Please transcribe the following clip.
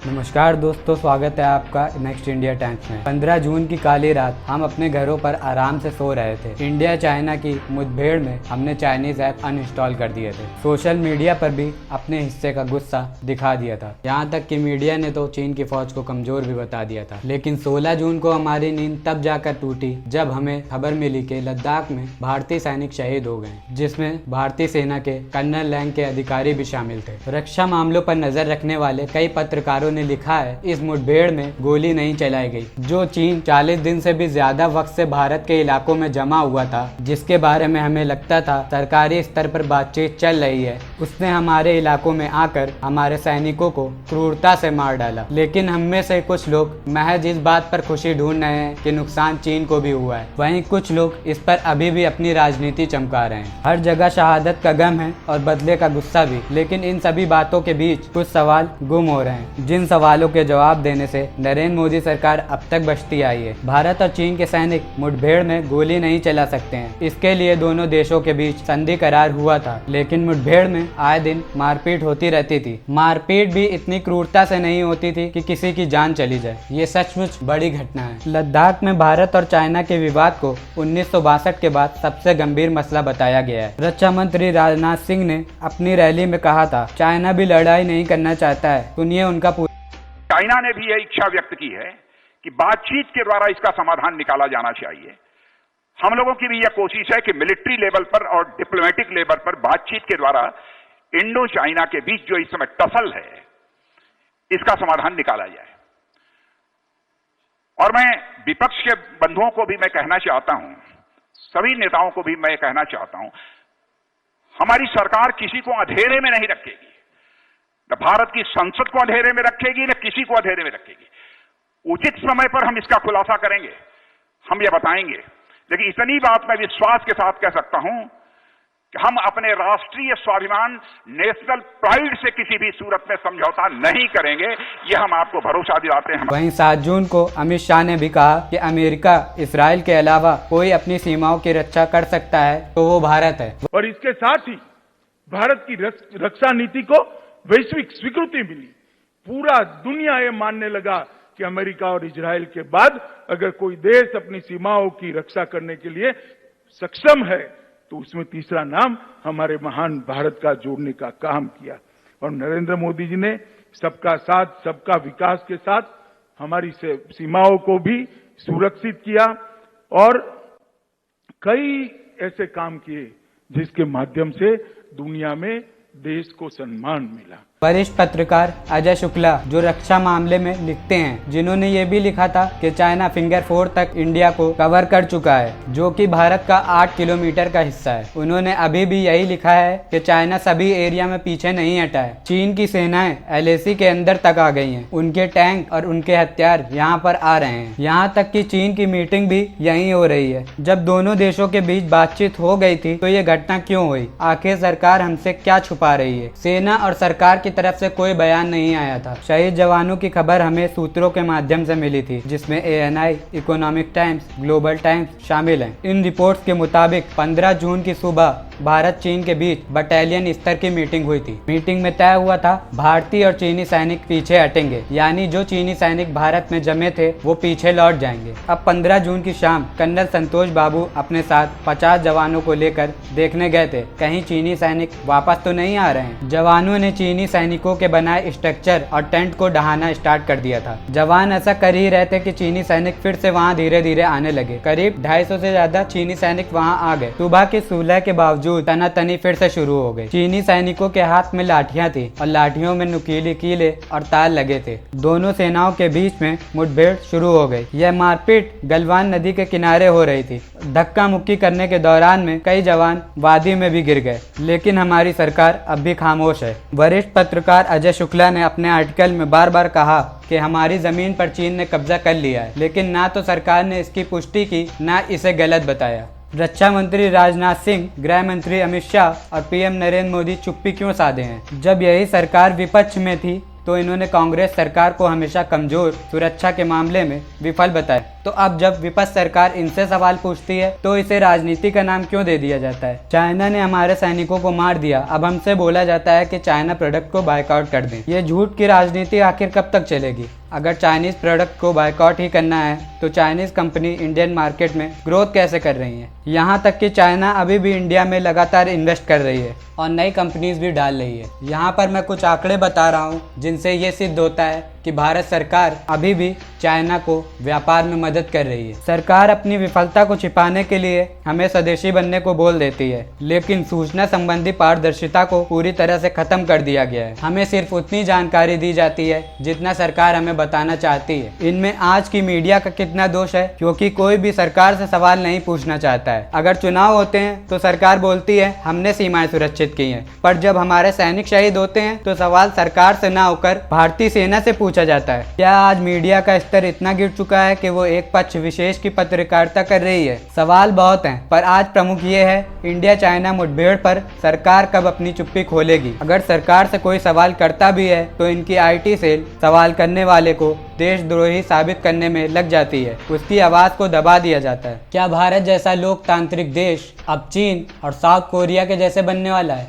नमस्कार दोस्तों, स्वागत है आपका नेक्स्ट इंडिया टाइम्स में। 15 जून की काली रात हम अपने घरों पर आराम से सो रहे थे। इंडिया चाइना की मुठभेड़ में हमने चाइनीज ऐप अनइंस्टॉल कर दिए थे। सोशल मीडिया पर भी अपने हिस्से का गुस्सा दिखा दिया था। यहाँ तक कि मीडिया ने तो चीन की फौज को कमजोर भी बता दिया था। लेकिन 16 जून को हमारी नींद तब जाकर टूटी जब हमें खबर मिली कि लद्दाख में भारतीय सैनिक शहीद हो गए, जिसमें भारतीय सेना के कर्नल रैंक के अधिकारी भी शामिल थे। रक्षा मामलों पर नजर रखने वाले कई पत्रकारों ने लिखा है, इस मुठभेड़ में गोली नहीं चलाई गई। जो चीन 40 दिन से भी ज्यादा वक्त से भारत के इलाकों में जमा हुआ था, जिसके बारे में हमें लगता था सरकारी स्तर पर बातचीत चल रही है, उसने हमारे इलाकों में आकर हमारे सैनिकों को क्रूरता से मार डाला। लेकिन हम में से कुछ लोग महज इस बात पर खुशी ढूंढ रहे हैं कि नुकसान चीन को भी हुआ है। वहीं कुछ लोग इस पर अभी भी अपनी राजनीति चमका रहे हैं। हर जगह शहादत का गम है और बदले का गुस्सा भी। लेकिन इन सभी बातों के बीच कुछ सवाल गुम हो रहे हैं, जिन सवालों के जवाब देने से नरेंद्र मोदी सरकार अब तक बचती आई है। भारत और चीन के सैनिक मुठभेड़ में गोली नहीं चला सकते हैं। इसके लिए दोनों देशों के बीच संधि करार हुआ था। लेकिन मुठभेड़ में आए दिन मारपीट होती रहती थी। मारपीट भी इतनी क्रूरता से नहीं होती थी कि किसी की जान चली जाए। ये सचमुच बड़ी घटना है। लद्दाख में भारत और चाइना के विवाद को 1962 के बाद सबसे गंभीर मसला बताया गया है। रक्षा मंत्री राजनाथ सिंह ने अपनी रैली में कहा था, चाइना भी लड़ाई नहीं करना चाहता है। सुनिए उनका चाइना ने भी यह इच्छा व्यक्त की है कि बातचीत के द्वारा इसका समाधान निकाला जाना चाहिए। हम लोगों की भी यह कोशिश है कि मिलिट्री लेवल पर और डिप्लोमेटिक लेवल पर बातचीत के द्वारा इंडो चाइना के बीच जो इस समय टसल है, इसका समाधान निकाला जाए। और मैं विपक्ष के बंधुओं को भी मैं कहना चाहता हूं, सभी नेताओं को भी मैं कहना चाहता हूं, हमारी सरकार किसी को अंधेरे में नहीं रखेगी। न भारत की संसद को अंधेरे में रखेगी, न किसी को अंधेरे में रखेगी। उचित समय पर हम इसका खुलासा करेंगे, हम यह बताएंगे। लेकिन इतनी बात मैं विश्वास के साथ कह सकता हूं कि हम अपने राष्ट्रीय स्वाभिमान, नेशनल प्राइड से किसी भी सूरत में समझौता नहीं करेंगे। यह हम आपको भरोसा दिलाते हैं। वहीं 7 जून को अमित शाह ने भी कहा कि अमेरिका, इस्राइल के अलावा कोई अपनी सीमाओं की रक्षा कर सकता है तो वो भारत है। और इसके साथ ही भारत की रक्षा नीति को वैश्विक स्वीकृति मिली। पूरा दुनिया ये मानने लगा कि अमेरिका और इजराइल के बाद अगर कोई देश अपनी सीमाओं की रक्षा करने के लिए सक्षम है तो उसमें तीसरा नाम हमारे महान भारत का जोड़ने का काम किया। और नरेंद्र मोदी जी ने सबका साथ, सबका विकास के साथ हमारी सीमाओं को भी सुरक्षित किया और कई ऐसे काम किए जिसके माध्यम से दुनिया में देश को सम्मान मिला। वरिष्ठ पत्रकार अजय शुक्ला, जो रक्षा मामले में लिखते हैं, जिन्होंने ये भी लिखा था कि चाइना फिंगर 4 तक इंडिया को कवर कर चुका है, जो कि भारत का 8 किलोमीटर का हिस्सा है। उन्होंने अभी भी यही लिखा है कि चाइना सभी एरिया में पीछे नहीं हटा है। चीन की सेनाएं LAC के अंदर तक आ गई हैं। उनके टैंक और उनके हथियार यहाँ पर आ रहे हैं। यहाँ तक कि चीन की मीटिंग भी यहीं हो रही है। जब दोनों देशों के बीच बातचीत हो गई थी तो ये घटना क्यों हुई? आखिर सरकार हमसे क्या छुपा रही है? सेना और सरकार की तरफ से कोई बयान नहीं आया था। शहीद जवानों की खबर हमें सूत्रों के माध्यम से मिली थी, जिसमें ANI, economic times, global times शामिल हैं। इन रिपोर्ट्स के मुताबिक 15 जून की सुबह भारत चीन के बीच बटालियन स्तर की मीटिंग हुई थी। मीटिंग में तय हुआ था भारतीय और चीनी सैनिक पीछे हटेंगे, यानी जो चीनी सैनिक भारत में जमे थे वो पीछे लौट जाएंगे। अब 15 जून की शाम कर्नल संतोष बाबू अपने साथ 50 जवानों को लेकर देखने गए थे, कहीं चीनी सैनिक वापस तो नहीं आ रहे हैं। जवानों ने चीनी सैनिकों के बनाए स्ट्रक्चर और टेंट को ढहाना स्टार्ट कर दिया था। जवान ऐसा कर ही रहे थे कि चीनी सैनिक फिर से वहाँ धीरे धीरे आने लगे। करीब 250 से ज्यादा चीनी सैनिक वहाँ आ गए। सुबह की सुलह के बावजूद तनातनी फिर से शुरू हो गई। चीनी सैनिकों के हाथ में लाठियां थी और लाठियों में नुकीले कीले और तार लगे थे। दोनों सेनाओं के बीच में मुठभेड़ शुरू हो गई। यह मारपीट गलवान नदी के किनारे हो रही थी। धक्का मुक्की करने के दौरान में कई जवान वादी में भी गिर गए। लेकिन हमारी सरकार अब भी खामोश है। वरिष्ठ पत्रकार अजय शुक्ला ने अपने आर्टिकल में बार बार कहा कि हमारी जमीन पर चीन ने कब्जा कर लिया है, लेकिन ना तो सरकार ने इसकी पुष्टि की, ना इसे गलत बताया। रक्षा मंत्री राजनाथ सिंह, गृह मंत्री अमित शाह और PM नरेंद्र मोदी चुप्पी क्यों साधे हैं? जब यही सरकार विपक्ष में थी तो इन्होंने कांग्रेस सरकार को हमेशा कमजोर सुरक्षा के मामले में विफल बताया। तो अब जब विपक्ष सरकार इनसे सवाल पूछती है तो इसे राजनीति का नाम क्यों दे दिया जाता है? चाइना ने हमारे सैनिकों को मार दिया, अब हमसे बोला जाता है कि चाइना प्रोडक्ट को बायकॉट कर दें। ये झूठ की राजनीति आखिर कब तक चलेगी? अगर चाइनीज प्रोडक्ट को बायकॉट ही करना है तो चाइनीज कंपनी इंडियन मार्केट में ग्रोथ कैसे कर रही है? यहाँ तक कि चाइना अभी भी इंडिया में लगातार इन्वेस्ट कर रही है और नई कंपनीज भी डाल रही है। यहाँ पर मैं कुछ आंकड़े बता रहा हूँ जिनसे ये सिद्ध होता है कि भारत सरकार अभी भी चाइना को व्यापार में मदद कर रही है। सरकार अपनी विफलता को छिपाने के लिए हमें स्वदेशी बनने को बोल देती है, लेकिन सूचना संबंधी पारदर्शिता को पूरी तरह से खत्म कर दिया गया है। हमें सिर्फ उतनी जानकारी दी जाती है जितना सरकार हमें बताना चाहती है। इनमें आज की मीडिया का कितना दोष है, क्योंकि कोई भी सरकार से सवाल नहीं पूछना चाहता है। अगर चुनाव होते हैं तो सरकार बोलती है हमने सीमाएं सुरक्षित की हैं, पर जब हमारे सैनिक शहीद होते हैं तो सवाल सरकार से ना होकर भारतीय सेना से पूछा जाता है। क्या आज मीडिया का स्तर इतना गिर चुका है कि वो एक पक्ष विशेष की पत्रकारिता कर रही है? सवाल बहुत हैं, पर आज प्रमुख ये है इंडिया चाइना मुठभेड़ पर सरकार कब अपनी चुप्पी खोलेगी। अगर सरकार से कोई सवाल करता भी है तो इनकी IT सेल सवाल करने वाले को देशद्रोही साबित करने में लग जाती है, उसकी आवाज को दबा दिया जाता है। क्या भारत जैसा लोकतांत्रिक देश अब चीन और साउथ कोरिया के जैसे बनने वाला है?